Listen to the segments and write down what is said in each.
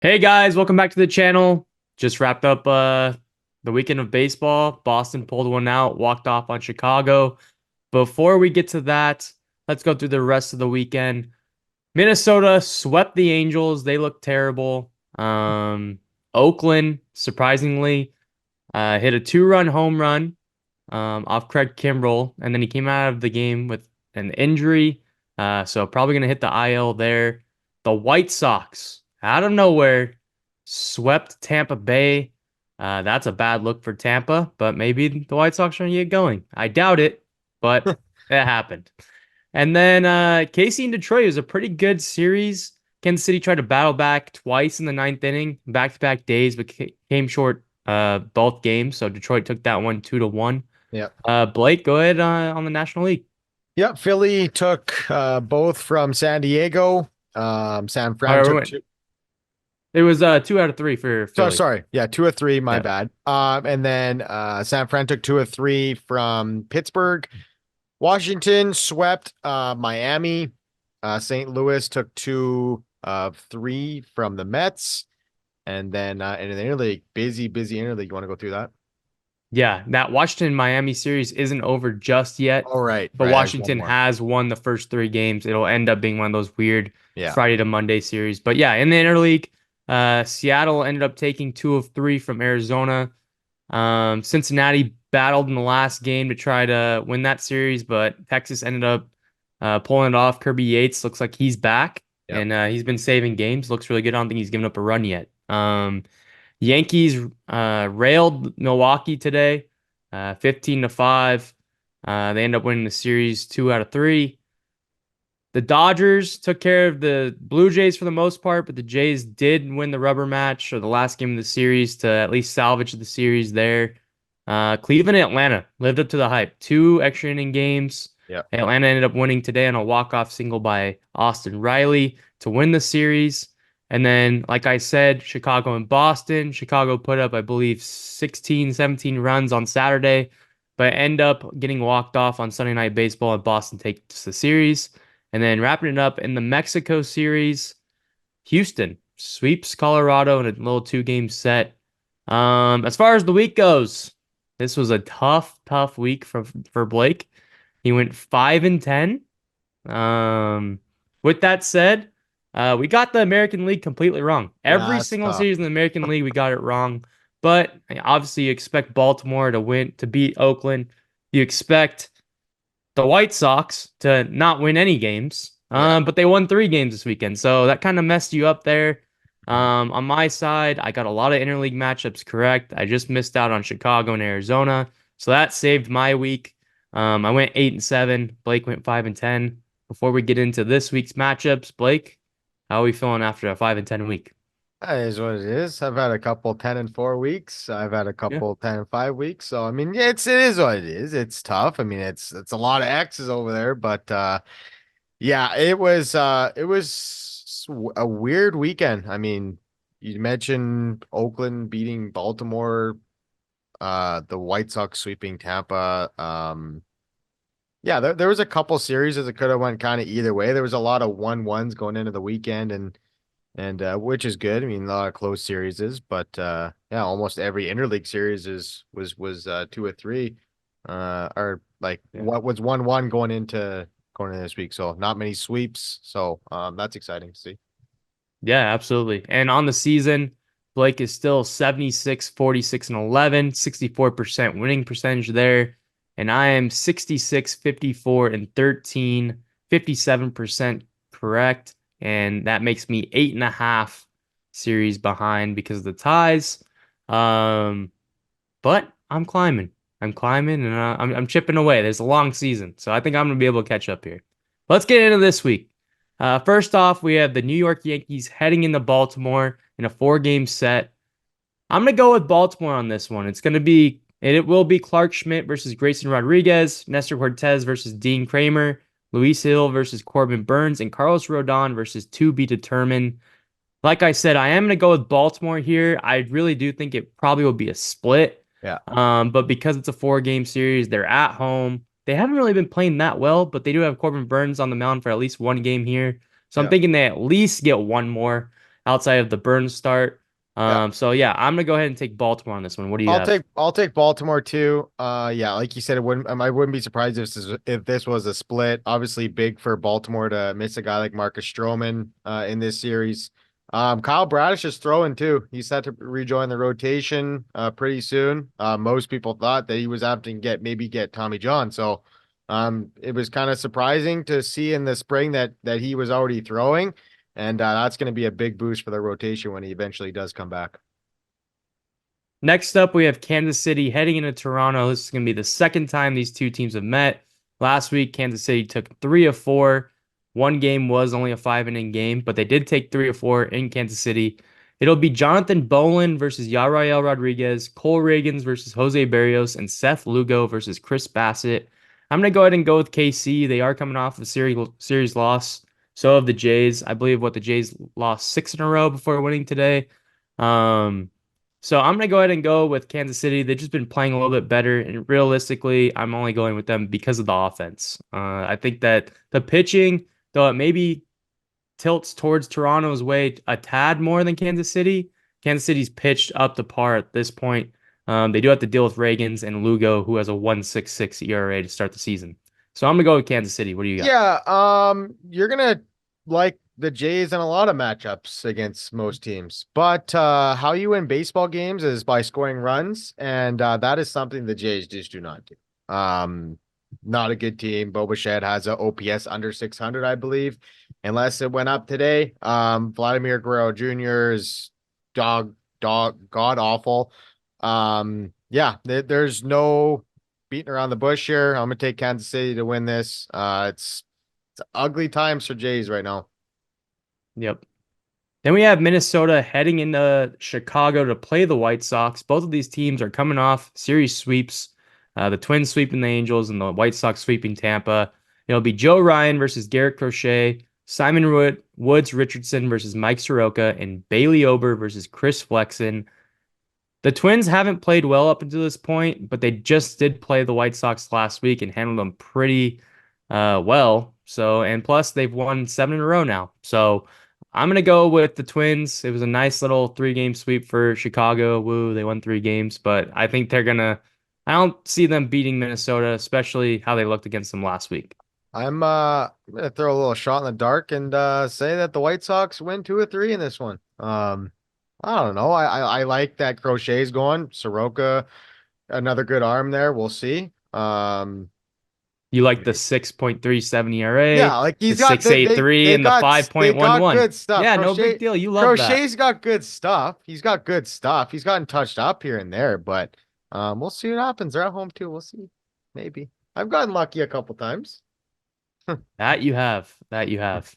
Hey guys, welcome back to the channel. Just wrapped up the weekend of baseball. Boston pulled one out, walked off on Chicago. Before we get to that, let's go through the rest of the weekend. Minnesota swept the Angels. They looked terrible. Oakland, surprisingly, hit a two-run home run off Craig Kimbrell, and then he came out of the game with an injury. So probably gonna hit the IL there. The White Sox, out of nowhere, swept Tampa Bay. That's a bad look for Tampa, but maybe the White Sox are gonna get going. I doubt it, but it happened. And then Casey in Detroit was a pretty good series. Kansas City tried to battle back twice in the ninth inning, back-to-back days, but came short both games. So Detroit took that one 2-1. Yeah. Blake, go ahead on the National League. Yep. Philly took both from San Diego. San All Fran right, took wait. two. It was 2 out of 3 for So Philly. sorry. Yeah, two of three. My Yeah. bad. And then San Fran took two of three from Pittsburgh. Washington swept Miami. St. Louis took two of three from the Mets. And then in the interleague, busy interleague. You want to go through that? Yeah, that Washington Miami series isn't over just yet, All right. but Right. There's one Washington more. has won the first 3 games. It'll end up being one of those weird Yeah. Friday to Monday series. But yeah, in the interleague, Seattle ended up taking 2 of 3 from Arizona. Cincinnati battled in the last game to try to win that series, but Texas ended up pulling it off. Kirby Yates looks like he's back, Yep. and he's been saving games. Looks really good. I don't think he's given up a run yet. Yankees railed Milwaukee today, 15-5. They end up winning the series 2 out of 3. The Dodgers took care of the Blue Jays for the most part, but the Jays did win the rubber match or the last game of the series to at least salvage the series there. Cleveland and Atlanta lived up to the hype. 2 extra inning games. Yep. Atlanta ended up winning today on a walk-off single by Austin Riley to win the series. And then, like I said, Chicago and Boston. Chicago put up, I believe, 16, 17 runs on Saturday, but end up getting walked off on Sunday Night Baseball, and Boston takes the series. And then wrapping it up in the Mexico series, Houston sweeps Colorado in a little 2 game set. As far as the week goes, this was a tough week for Blake. He went 5-10. Um, with that said, we got the American League completely wrong. Yeah, Every that's single tough. series in the American League, we got it wrong. But obviously, you expect Baltimore to win, to beat Oakland. You expect the White Sox to not win any games. Yeah. But they won 3 games this weekend, so that kind of messed you up there. On my side, I got a lot of interleague matchups correct. I just missed out on Chicago and Arizona, so that saved my week. I went 8-7. Blake went 5-10. Before we get into this week's matchups, Blake, how are we feeling after a 5-10 week? That is what it is. I've had a couple 10-4 weeks. I've had a Yeah, couple 10-5 weeks. So I mean, yeah, it is what it is. It's tough. I mean, it's a lot of X's over there, but yeah, it was a weird weekend. I mean, you mentioned Oakland beating Baltimore, the White Sox sweeping Tampa. Yeah, there was a couple series that could have went kind of either way. There was a lot of 1-1s going into the weekend and which is good. I mean, a lot of close series is, but yeah, almost every interleague series was 2 or 3, or like yeah. what was 1-1 going into this week. So not many sweeps. So that's exciting to see. Yeah, absolutely. And on the season, Blake is still 76, 46, and 11, 64% winning percentage there. And I am 66, 54, and 13, 57% correct. And that makes me 8.5 series behind because of the ties. Um, but I'm climbing. I'm climbing and I'm chipping away. There's a long season. So I think I'm going to be able to catch up here. Let's get into this week. First off, we have the New York Yankees heading into Baltimore in a 4 game set. I'm going to go with Baltimore on this one. It will be Clark Schmidt versus Grayson Rodriguez, Nestor Cortez versus Dean Kramer, Luis Hill versus Corbin Burns, and Carlos Rodon versus to be determined. Like I said, I am going to go with Baltimore here. I really do think it probably will be a split. Yeah. But because it's a 4 game series, they're at home. They haven't really been playing that well, but they do have Corbin Burns on the mound for at least 1 game here. So I'm Yeah. thinking they at least get one more. Yeah. outside of the Burns start. Yeah. So yeah, I'm gonna go ahead and take Baltimore on this one. What do you I'll have? take Baltimore too. Yeah, like you said, I wouldn't be surprised if this was a split. Obviously, big for Baltimore to miss a guy like Marcus Stroman in this series. Kyle Bradish is throwing too. He's set to rejoin the rotation pretty soon. Most people thought that he was having to get Tommy John. So it was kind of surprising to see in the spring that he was already throwing, and that's going to be a big boost for the rotation when he eventually does come back. Next up, we have Kansas City heading into Toronto. This is going to be the second time these two teams have met. Last week, Kansas City took 3 of 4. One game was only a 5 inning game, but they did take 3 of 4 in Kansas City. It'll be Jonathan Bowen versus Yarael Rodriguez, Cole Reagans versus Jose Barrios, and Seth Lugo versus Chris Bassett. I'm going to go ahead and go with KC. They are coming off a series loss. So have the Jays. I believe what the Jays lost 6 in a row before winning today. Um, so I'm gonna go ahead and go with Kansas City. They've just been playing a little bit better, and realistically, I'm only going with them because of the offense. I think that the pitching, though it maybe tilts towards Toronto's way a tad more than Kansas City, Kansas City's pitched up to par at this point. They do have to deal with Reagans and Lugo, who has a 1.66 ERA to start the season. So I'm gonna go with Kansas City. What do you got? Yeah, you're gonna like the Jays in a lot of matchups against most teams, but how you win baseball games is by scoring runs, and that is something the Jays just do not do. Not a good team. Bo Bichette has a OPS under 600, I believe, unless it went up today. Vladimir Guerrero Jr. is god awful. Yeah, there's no beating around the bush here. I'm gonna take Kansas City to win this. It's ugly times for Jays right now. Yep. Then we have Minnesota heading into Chicago to play the White Sox. Both of these teams are coming off series sweeps. The Twins sweeping the Angels and the White Sox sweeping Tampa. It'll be Joe Ryan versus Garrett Crochet, Woods Richardson versus Mike Soroka, and Bailey Ober versus Chris Flexen. The Twins haven't played well up until this point, but they just did play the White Sox last week and handled them pretty well. So, and plus they've won 7 in a row now. So I'm gonna go with the Twins. It was a nice little 3 game sweep for Chicago. Woo, they won 3 games, but I think they're gonna. I don't see them beating Minnesota, especially how they looked against them last week. I'm gonna throw a little shot in the dark and say that the White Sox win 2 or 3 in this one. I don't know. I like that Crochet's going. Soroka, another good arm there. We'll see. You like the 6.37 ERA, Yeah, like the he's got six eight three, and the they got 5.11. good stuff. Yeah, no big deal. You love that. Crochet's got good stuff. He's got good stuff. He's gotten touched up here and there, but we'll see what happens. They're at home too. We'll see. Maybe. I've gotten lucky a couple times. That you have. That you have.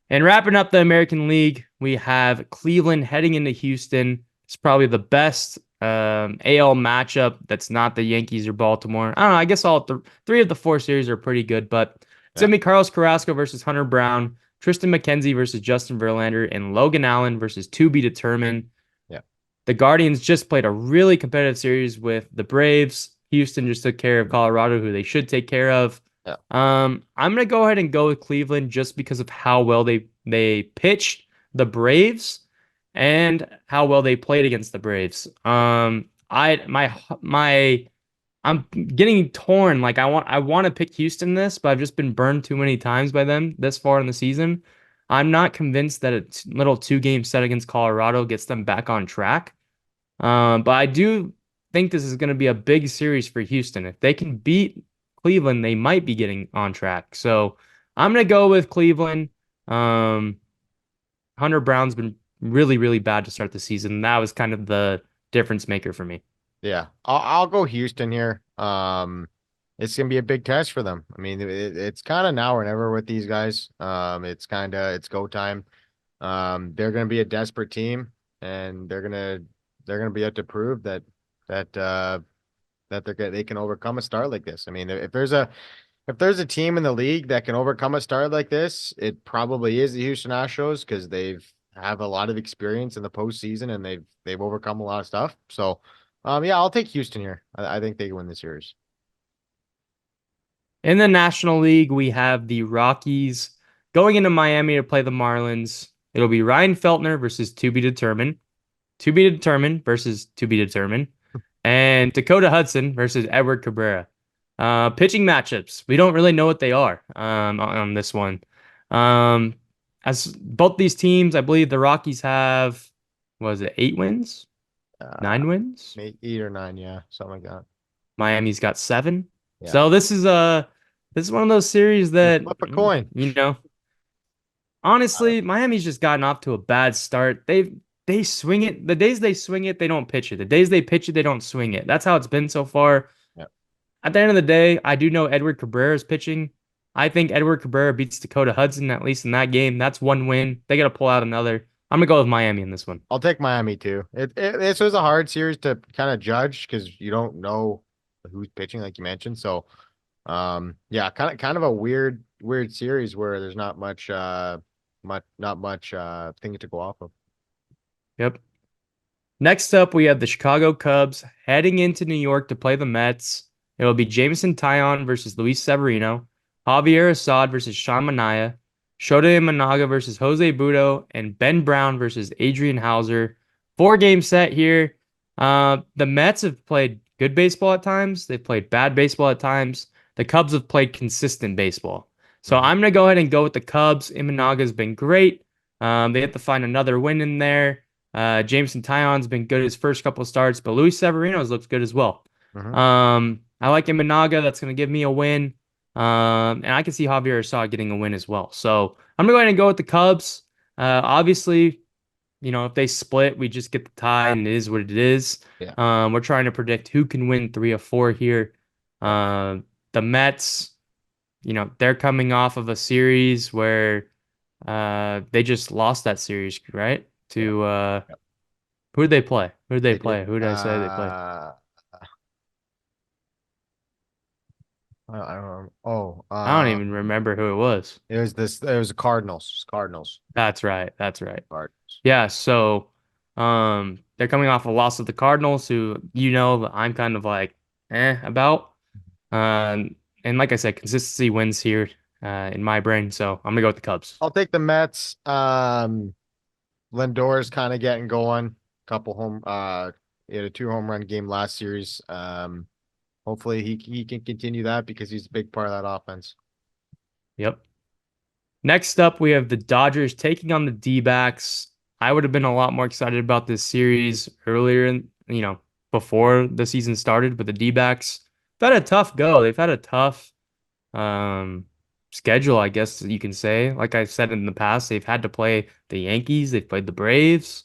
And wrapping up the American League, we have Cleveland heading into Houston. It's probably the best AL matchup that's not the Yankees or Baltimore. I don't know. I guess all 3 of the 4 series are pretty good, but it's Yeah. going to be Carlos Carrasco versus Hunter Brown, Tristan McKenzie versus Justin Verlander, and Logan Allen versus to be determined. Yeah. The Guardians just played a really competitive series with the Braves. Houston just took care of Colorado, who they should take care of. Yeah. I'm gonna go ahead and go with Cleveland just because of how well they pitched the Braves and how well they played against the Braves. I'm getting torn. Like I want to pick Houston in this, but I've just been burned too many times by them this far in the season. I'm not convinced that a little 2 game set against Colorado gets them back on track. But I do think this is going to be a big series for Houston. If they can beat Cleveland, they might be getting on track. So I'm going to go with Cleveland. Um, Hunter Brown's been really, really bad to start the season. That was kind of the difference maker for me. Yeah. I'll go Houston here. It's gonna be a big test for them. I mean, it's kind of now or never with these guys. It's go time. They're gonna be a desperate team, and they're gonna be able to prove that they can overcome a start like this. I mean, if there's a team in the league that can overcome a start like this, it probably is the Houston Astros because they've have a lot of experience in the postseason and they've overcome a lot of stuff. So, yeah, I'll take Houston here. I think they win the series. In the National League, we have the Rockies going into Miami to play the Marlins. It'll be Ryan Feltner versus to be determined, to be determined versus to be determined, and Dakota Hudson versus Edward Cabrera. Pitching matchups. We don't really know what they are on this one. Um, as both these teams, I believe the Rockies have, was it 8 wins, Uh, 9 wins? maybe 8 or 9, yeah, something like that. Miami's got 7. Yeah. So this is one of those series that Flip a coin. you know, honestly, Miami's just gotten off to a bad start. They swing it. The days they swing it, they don't pitch it. The days they pitch it, they don't swing it. That's how it's been so far. Yeah. At the end of the day, I do know Edward Cabrera is pitching. I think Edward Cabrera beats Dakota Hudson, at least in that game. That's one win. They got to pull out another. I'm gonna go with Miami in this one. I'll take Miami too. This was a hard series to kind of judge because you don't know who's pitching, like you mentioned. So, yeah, kind of a weird series where there's not much not much thing to go off of. Yep. Next up, we have the Chicago Cubs heading into New York to play the Mets. It will be Jameson Taillon versus Luis Severino, Javier Assad versus Sean Manaea, Shota Imanaga versus Jose Butto, and Ben Brown versus Adrian Hauser. 4 game set here. The Mets have played good baseball at times. They've played bad baseball at times. The Cubs have played consistent baseball. So Mhm. I'm going to go ahead and go with the Cubs. Imanaga's been great. They have to find another win in there. Jameson Taillon's been good his first couple of starts, but Luis Severino's looks good as well. Mhm. I like Imanaga. That's going to give me a win. And I can see Javier Assad getting a win as well. So I'm going to go ahead and go with the Cubs. Obviously, if they split, we just get the tie, and it is what it is. Yeah. We're trying to predict who can win 3 of 4 here. Yeah. Uh, the Mets, they're coming off of a series where they just lost that series, right? Yeah. To Yeah. who did they play? Who did they They did. play? Who did I say they played? I don't remember. Oh, I don't even remember who it was. it was this. It was the Cardinals. Cardinals. That's right. That's right. Cardinals. Yeah, so they're coming off a loss of the Cardinals, who I'm kind of like about. And like I said, consistency wins here in my brain, so I'm gonna go with the Cubs. I'll take the Mets. Lindor's kind of getting going. Couple home. He had a 2 home run game last series. Hopefully he can continue that because he's a big part of that offense. Yep. Next up, we have the Dodgers taking on the D-backs. I would have been a lot more excited about this series earlier before the season started, but the D-backs have had a tough go. They've had a tough um, schedule, I guess you can say. Like I said in the past, they've had to play the Yankees, they've played the Braves.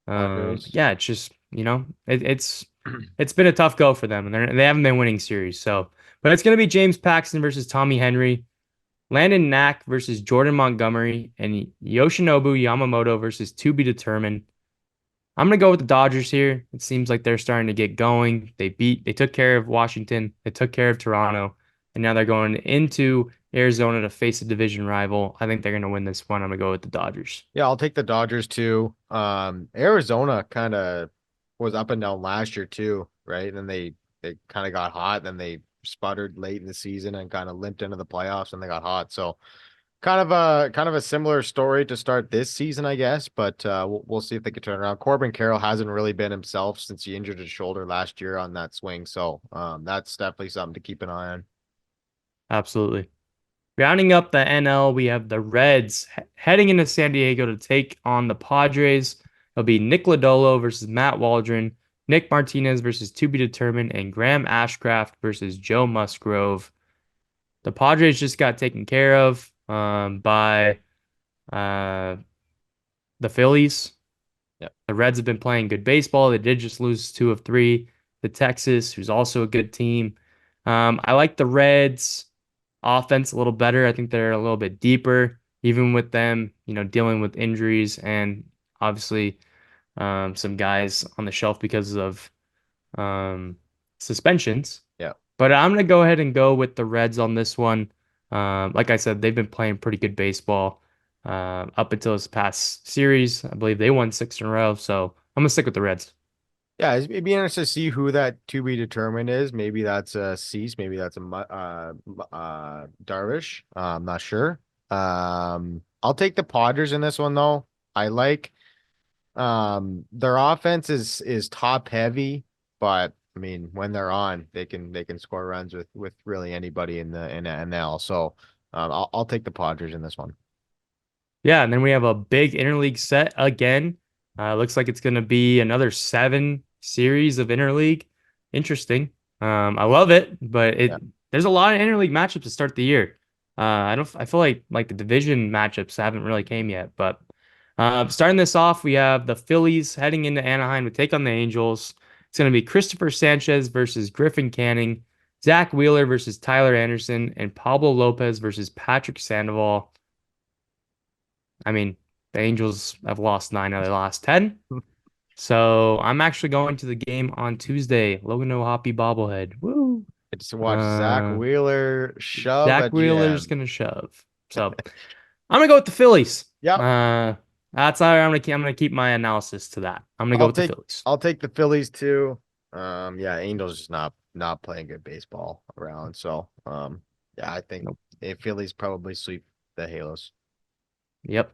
Padres. Yeah, it's just, it's been a tough go for them, and they haven't been winning series. So, but it's gonna be James Paxton versus Tommy Henry. Landon Knack versus Jordan Montgomery, and Yoshinobu Yamamoto versus to be determined. I'm gonna go with the Dodgers here. It seems like they're starting to get going. They took care of Washington, they took care of Toronto, and now they're going into Arizona to face a division rival. I think they're gonna win this one. I'm gonna go with the Dodgers. Yeah, I'll take the Dodgers too. Arizona kind of was up and down last year too, right? And they kind of got hot, then they sputtered late in the season and kind of limped into the playoffs and they got hot. So kind of a similar story to start this season, I guess. But we'll see if they can turn around. Corbin Carroll hasn't really been himself since he injured his shoulder last year on that swing. So that's definitely something to keep an eye on. Absolutely. Rounding up the NL, we have the Reds heading into San Diego to take on the Padres. It'll be Nick Lodolo versus Matt Waldron, Nick Martinez versus to be determined, and Graham Ashcraft versus Joe Musgrove. The Padres just got taken care of by uh, the Phillies. Yeah. The Reds have been playing good baseball. They did just lose 2 of 3 to Texas, who's also a good team. I like the Reds offense a little better. I think they're a little bit deeper, even with them, dealing with injuries and obviously some guys on the shelf because of suspensions. Yeah. But I'm gonna go ahead and go with the Reds on this one. Like I said, they've been playing pretty good baseball up until this past series. I believe they won 6 in a row, so I'm gonna stick with the Reds. Yeah, it'd be interesting to see who that to be determined is. Maybe that's a Cease, maybe that's a Darvish. I'm not sure. I'll take the Padres in this one though. I like their offense is top heavy, but I mean when they're on, they can score runs with really anybody in the NL. So I'll take the Padres in this one. Yeah, and then we have a big interleague set again. Looks like it's going to be another 7 series of interleague. Interesting. I love it, but Yeah. there's a lot of interleague matchups to start the year. I feel like the division matchups haven't really came yet, but starting this off, we have the Phillies heading into Anaheim to take on the Angels. It's going to be Christopher Sanchez versus Griffin Canning, Zach Wheeler versus Tyler Anderson, and Pablo Lopez versus Patrick Sandoval. I mean, the Angels have lost 9 out of the last 10. So I'm actually going to the game on Tuesday. Logan O'Hoppe bobblehead. Woo! I just watched Zach Uh, Wheeler shove Zach at Wheeler's GM. gonna shove. So I'm gonna go with the Phillies. Yep. Uh, that's how I'm gonna keep my analysis to that. I'm gonna go I'll with the take Phillies. I'll take the Phillies too. Yeah, Angels just not playing good baseball around. So yeah, I think Nope. the Phillies probably sweep the Halos. Yep.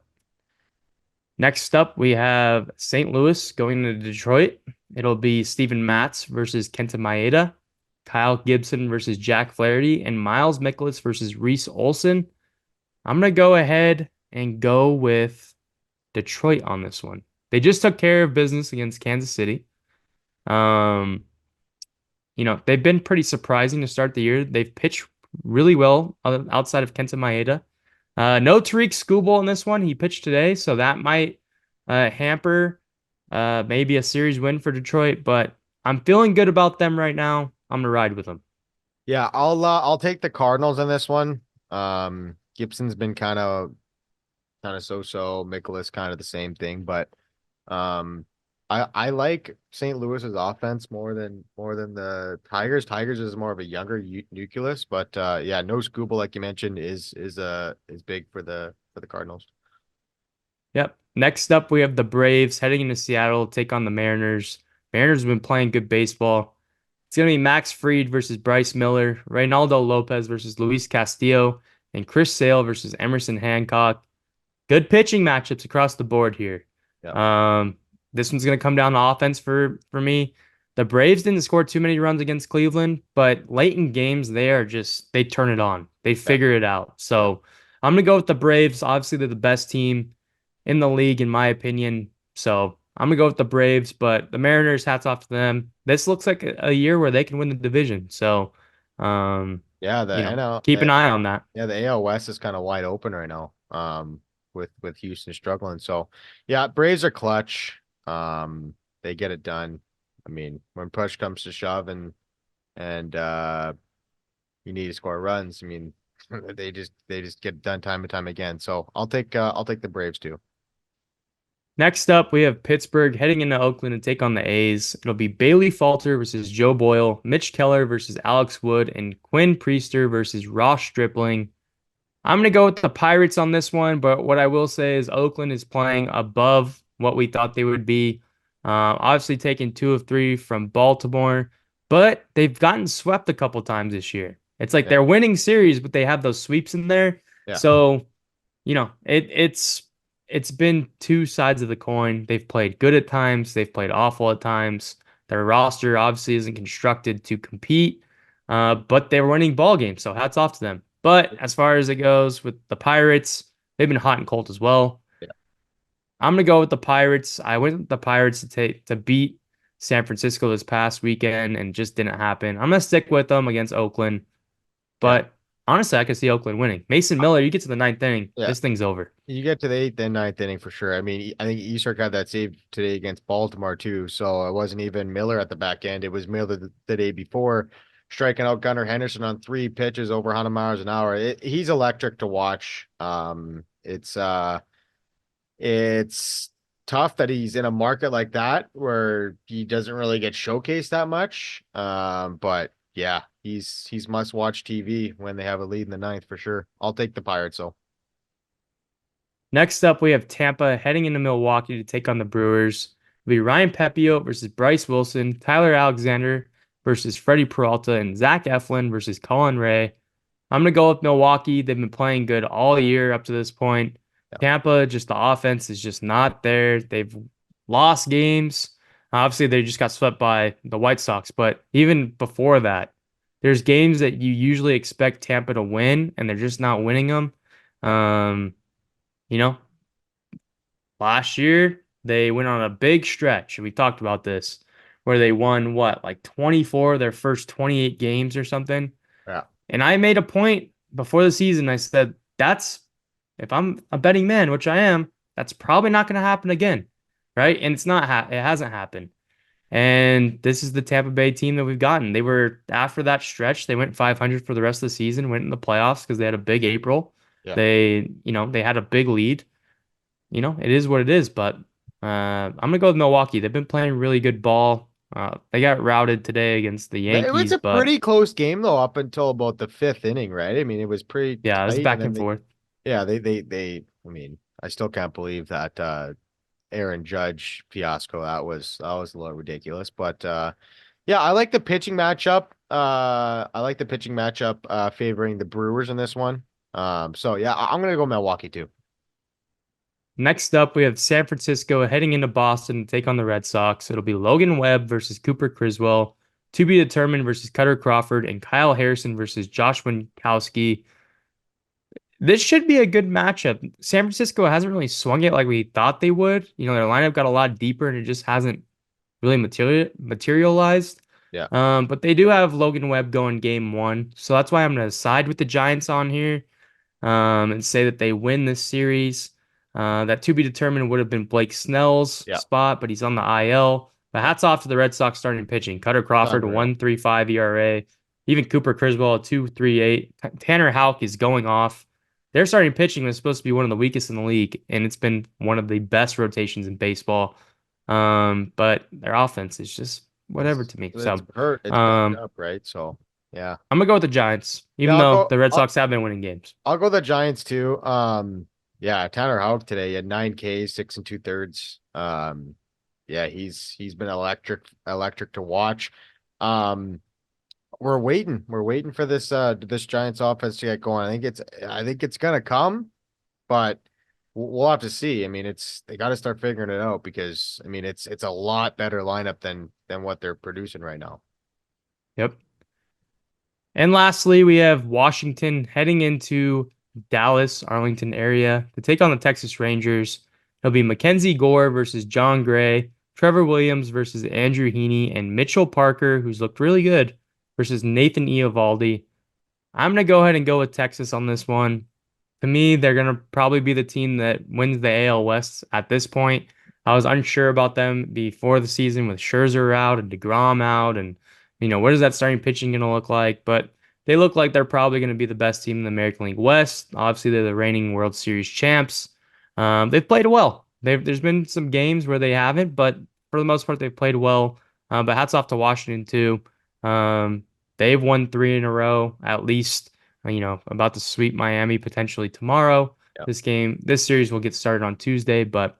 Next up, we have St. Louis going to Detroit. It'll be Steven Matz versus Kenta Maeda, Kyle Gibson versus Jack Flaherty, and Miles Mikolas versus Reese Olson. I'm gonna go ahead and go with Detroit on this one. They just took care of business against Kansas City. Um, they've been pretty surprising to start the year. They've pitched really well outside of Kenta Maeda. No Tariq Skubal in this one. He pitched today, so that might hamper maybe a series win for Detroit, but I'm feeling good about them right now. I'm gonna ride with them. Yeah, I'll take the Cardinals in this one. Gibson's been kind of so-so. Mikolas kind of the same thing, but um, I like St. Louis's offense more than the Tigers. Tigers is more of a younger nucleus, but yeah, no Scooble like you mentioned is big for the Cardinals. Yep. Next up, we have the Braves heading into Seattle to take on the Mariners. Mariners have been playing good baseball. It's going to be Max Fried versus Bryce Miller, Reynaldo Lopez versus Luis Castillo, and Chris Sale versus Emerson Hancock. Good pitching matchups across the board here. Yeah, Um, this one's going to come down to offense for me. The Braves didn't score too many runs against Cleveland, but late in games they turn it on. They yeah, figure it out. yeah. So I'm gonna go with the Braves. Obviously, they're the best team in the league, in my opinion. So I'm gonna go with the Braves, but the Mariners, hats off to them. This looks like a year where they can win the division. So, um, Yeah, the NL, keep an eye on that. yeah, the AL West is kind of wide open right now. With Houston struggling. So, yeah, Braves are clutch. They get it done. I mean, when push comes to shove and you need to score runs, I mean, they just get it done time and time again. So, I'll take the Braves too. Next up, we have Pittsburgh heading into Oakland to take on the A's. It'll be Bailey Falter versus Joe Boyle, Mitch Keller versus Alex Wood, and Quinn Priester versus Ross Stripling. I'm going to go with the Pirates on this one, but what I will say is Oakland is playing above what we thought they would be. Obviously, taking 2 of 3 from Baltimore, but they've gotten swept a couple times this year. It's like Yeah, they're winning series, but they have those sweeps in there. yeah, So, it's been two sides of the coin. They've played good at times, they've played awful at times. Their roster obviously isn't constructed to compete, but they're winning ball games, so hats off to them. But as far as it goes with the Pirates, they've been hot and cold as well. yeah, I'm gonna go with the Pirates. I went with the Pirates to beat San Francisco this past weekend and just didn't happen. I'm gonna stick with them against Oakland, yeah, but honestly, I could see Oakland winning. Mason Miller, you get to the ninth inning, yeah. this thing's over. You get to the eighth and ninth inning for sure. I mean, I think Easter got that save today against Baltimore too. So it wasn't even Miller at the back end. It was Miller the day before, striking out Gunnar Henderson on 3 pitches over 100 miles an hour. He's electric to watch. It's tough that he's in a market like that where he doesn't really get showcased that much. But yeah, he's must watch TV when they have a lead in the ninth for sure. I'll take the Pirates though. Next up, we have Tampa heading into Milwaukee to take on the Brewers. It'll be Ryan Pepio versus Bryce Wilson, Tyler Alexander versus Freddie Peralta, and Zach Eflin versus Colin Ray. I'm going to go with Milwaukee. They've been playing good all year up to this point. Yeah. Tampa, just the offense is just not there. They've lost games. Obviously, they just got swept by the White Sox, but even before that, there's games that you usually expect Tampa to win, and they're just not winning them. Yeah. Um, you know, last year they went on a big stretch, and we talked about this, where they won what, like 24 of their first 28 games or something. Yeah. And I made a point before the season. I said, that's if I'm a betting man, which I am, that's probably not going to happen again. Right. And it's not, it hasn't happened. And this is the Tampa Bay team that we've gotten. They were, after that stretch, they went 500 for the rest of the season, went in the playoffs because they had a big April. Yeah. They had a big lead. It is what it is. But I'm going to go with Milwaukee. They've been playing really good ball. They got routed today against the It was Yankees, a but pretty close game though, up until about the fifth inning, right? I mean, it was pretty yeah, it was tight, and back then and forth. yeah, I mean, I still can't believe that Aaron Judge fiasco. That was a little ridiculous, but yeah, I like the pitching matchup. Favoring the Brewers in this one. So yeah, I'm gonna go Milwaukee too. Next up, we have San Francisco heading into Boston to take on the Red Sox. It'll be Logan Webb versus Cooper Criswell, to be determined versus Cutter Crawford, and Kyle Harrison versus Josh Winkowski. This should be a good matchup. San Francisco hasn't really swung it like we thought they would. Their lineup got a lot deeper and it just hasn't really materialized. Yeah, But they do have Logan Webb going game one. So that's why I'm going to side with the Giants on here. And say that they win this series. That to be determined would have been Blake Snell's yeah, spot, but he's on the IL. But yeah. hats off to the Red Sox starting pitching. Cutter Done Crawford, very well. 1.35 ERA. Even Cooper Criswell, 2.38. Tanner Houck is going off. Their starting pitching was supposed to be one of the weakest in the league, and it's been one of the best rotations in baseball. But their offense is just whatever It's to me. it's So, hurt. It's banged um, up, right? So yeah, I'm gonna go with the Giants, yeah. even though the Red Sox have been winning games. I'll go the Giants too. Yeah, Tanner Houck today he had 9 Ks, 6 2/3. Yeah, he's been electric to watch. Um, we're waiting for this Giants offense to get going. I think it's gonna come, but we'll have to see. I mean, they got to start figuring it out because I mean it's a lot better lineup than what they're producing right now. Yep. And lastly, we have Washington heading into Dallas, Arlington area to take on the Texas Rangers. It'll be Mackenzie Gore versus John Gray, Trevor Williams versus Andrew Heaney, and Mitchell Parker, who's looked really good, versus Nathan Eovaldi. I'm going to go ahead and go with Texas on this one. To me, they're going to probably be the team that wins the AL West at this point. I was unsure about them before the season with Scherzer out and DeGrom out. And, what is that starting pitching going to look like? But they look like they're probably going to be the best team in the American League West. Obviously, they're the reigning World Series champs. They've played well. There's been some games where they haven't, but for the most part, they've played well. But hats off to Washington, too. Um, they've won three in a row, at least. About to sweep Miami potentially tomorrow. Yeah. This series will get started on Tuesday, but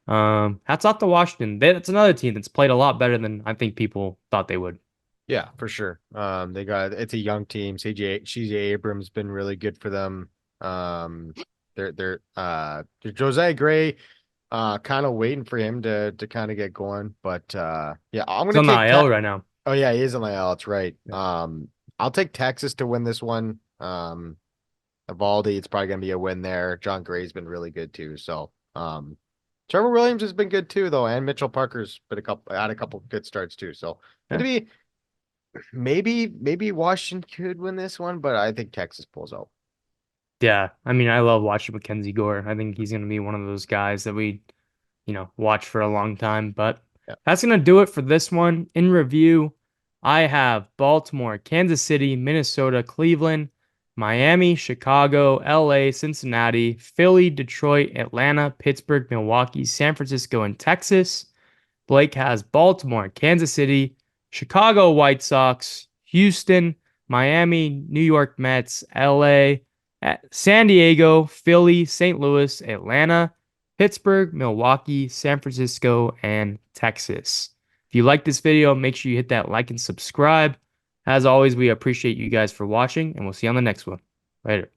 hats off to Washington. That's another team that's played a lot better than I think people thought they would. Yeah, for sure. It's a young team. CJ Abrams been really good for them. Um, they're Josiah Gray, kind of waiting for him to kind of get going. But yeah, I'm He's gonna on the take IL right now. Oh yeah, he is on the IL. That's right. Yeah. I'll take Texas to win this one. Evaldi, it's probably gonna be a win there. John Gray's been really good too. So Trevor Williams has been good too, though, and Mitchell Parker's been had a couple good starts too. So Yeah. it'd be maybe Washington could win this one, but I think Texas pulls out. Yeah. I mean, I love watching Mackenzie Gore. I think he's going to be one of those guys that we watch for a long time. But Yeah. that's going to do it for this one. In review, I have Baltimore, Kansas City, Minnesota, Cleveland, Miami, Chicago, LA, Cincinnati, Philly, Detroit, Atlanta, Pittsburgh, Milwaukee, San Francisco, and Texas. Blake has Baltimore, Kansas City, Chicago White Sox, Houston, Miami, New York Mets, LA, San Diego, Philly, St. Louis, Atlanta, Pittsburgh, Milwaukee, San Francisco, and Texas. If you like this video, make sure you hit that like and subscribe. As always, we appreciate you guys for watching, and we'll see you on the next one. Later.